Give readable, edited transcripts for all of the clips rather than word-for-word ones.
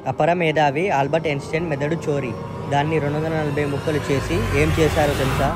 అపర మేధావి Albert Einstein మెదడు చోరీ. దాన్ని 240 ముక్కలు చేసి ఏం చేశారో తెలుసా?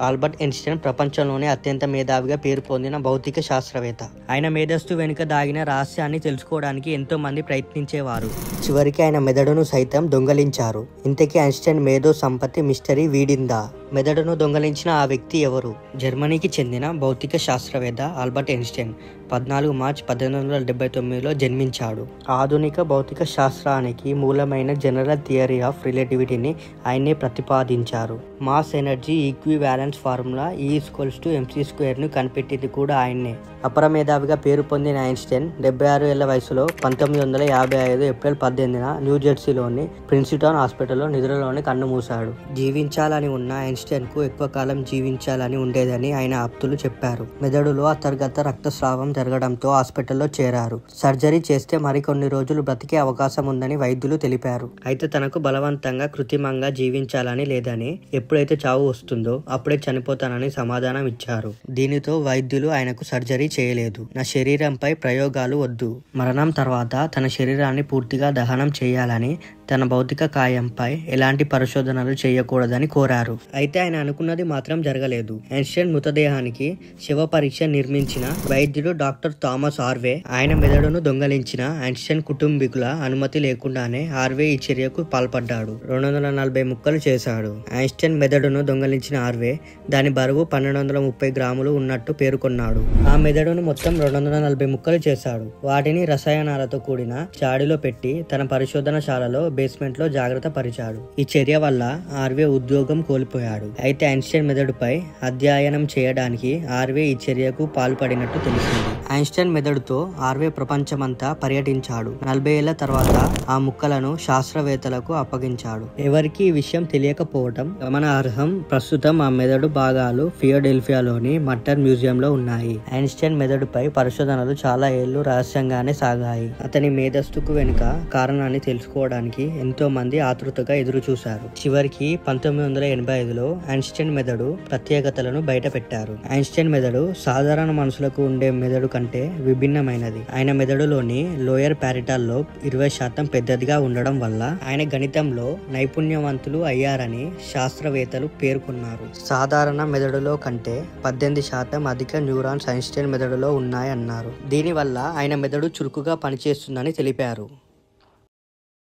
ఆల్బర్ట్ ఐన్స్టైన్ ప్రపంచంలోనే అత్యంత మేధావిగా పేరు పొందిన భౌతిక శాస్త్రవేత్త. ఆయన మేధస్సు వెనుక దాగిన రహస్యాన్ని తెలుసుకోవడానికి ఎంతో మంది ప్రయత్నించేవారు. చివరికి ఆయన మెదడును సైతం దొంగలించారు. ఇంతకీ ఐన్స్టైన్ మేధో సంపత్తి మిస్టరీ వీడిందా? మెదడును దొంగలించిన ఆ వ్యక్తి ఎవరు? జర్మనీకి చెందిన భౌతిక శాస్త్రవేత్త ఆల్బర్ట్ ఐన్స్టైన్ 14 మార్చి 1879లో జన్మించాడు. ఆధునిక భౌతిక శాస్త్రానికి మూలమైన జనరల్ థియరీ ఆఫ్ రిలేటివిటీని ఆయనే ప్రతిపాదించారు. Mass energy equivalence formula E=mc² ను కనిపెట్టింది కూడా ఆయన్నే. అపర మేధావిగా పేరు పొందిన ఐన్స్టైన్ 76 ఏళ్ల వయసులో 1955 ఏప్రిల్ 18న న్యూజెర్సీలోని ప్రిన్స్టన్ హాస్పిటల్లో నిద్రలోనే కన్నుమూశాడు. జీవించాలని ఉన్న ఐన్స్టైన్ కు ఎక్కువ కాలం జీవించాలని ఉండేదని ఆయన ఆప్తులు చెప్పారు. మెదడులో అంతర్గత రక్తస్రావం జరగడంతో హాస్పిటల్లో చేరారు. సర్జరీ చేస్తే మరికొన్ని రోజులు బ్రతికే అవకాశం ఉందని వైద్యులు తెలిపారు. అయితే తనకు బలవంతంగా కృత్రిమంగా జీవించాలని లేదని, ఎప్పుడైతే చావు వస్తుందో అప్పుడే చనిపోతానని సమాధానం ఇచ్చారు. దీనితో వైద్యులు ఆయనకు సర్జరీ చేయలేదు. నా శరీరంపై ప్రయోగాలు వద్దు, మరణం తర్వాత తన శరీరాన్ని పూర్తిగా దహనం చేయాలని, తన భౌతిక కాయంపై ఎలాంటి పరిశోధనలు చేయకూడదని కోరారు. అయితే ఆయన అనుకున్నది మాత్రం జరగలేదు. ఐన్స్టైన్ మృతదేహానికి శవ పరీక్ష నిర్మించిన వైద్యుడు డాక్టర్ థామస్ హార్వే ఆయన మెదడును దొంగలించిన ఐన్స్టైన్ కుటుంబీకుల అనుమతి లేకుండానే హార్వే ఈ చర్యకు పాల్పడ్డాడు. 240 ముక్కలు చేశాడు. ఐన్స్టైన్ మెదడును దొంగలించిన హార్వే దాని బరువు 1230 గ్రాములు ఉన్నట్టు పేర్కొన్నాడు. ఆ మెదడును మొత్తం 240 ముక్కలు చేశాడు. వాటిని రసాయనాలతో కూడిన చాడిలో పెట్టి తన పరిశోధనశాలలో బేస్మెంట్ లో జాగ్రత్త పరిచాడు. ఈ చర్య వల్ల హార్వే ఉద్యోగం కోల్పోయాడు. అయితే ఐన్స్టైన్ మెదడుపై అధ్యయనం చేయడానికి హార్వే ఈ చర్యకు పాల్పడినట్టు తెలిసింది. ఐన్స్టైన్ మెదడుతో హార్వే ప్రపంచమంతా పర్యటించాడు. 40 ఏళ్ల తర్వాత ఆ ముక్కలను శాస్త్రవేత్తలకు అప్పగించాడు. ఎవరికి ఈ విషయం తెలియకపోవటం గమనార్హం. ప్రస్తుతం ఆ మెదడు భాగాలు ఫిలడెల్ఫియాలోని మట్టర్ మ్యూజియంలో ఉన్నాయి. ఐన్స్టైన్ మెదడుపై పరిశోధనలు చాలా ఏళ్లు రహస్యంగానే సాగాయి. అతని మేధస్సుకు వెనుక కారణాన్ని తెలుసుకోవడానికి ఎంతో మంది ఆతృతగా ఎదురు చూశారు. చివరికి 1985లో ఐన్స్టైన్ మెదడు ప్రత్యేకతలను బయట పెట్టారు. ఐన్స్టైన్ మెదడు సాధారణ మనుషులకు ఉండే మెదడు కంటే విభిన్నమైనది. ఆయన మెదడులోని లోయర్ పారిటల్ లోబ్ 20% పెద్దదిగా ఉండడం వల్ల ఆయన గణితంలో నైపుణ్యవంతులు అయ్యారని శాస్త్రవేత్తలు పేర్కొన్నారు. సాధారణ మెదడులో కంటే 18% అధిక న్యూరాన్స్ ఐన్స్టైన్ మెదడులో ఉన్నాయన్నారు. దీనివల్ల ఆయన మెదడు చురుకుగా పనిచేస్తుందని తెలిపారు.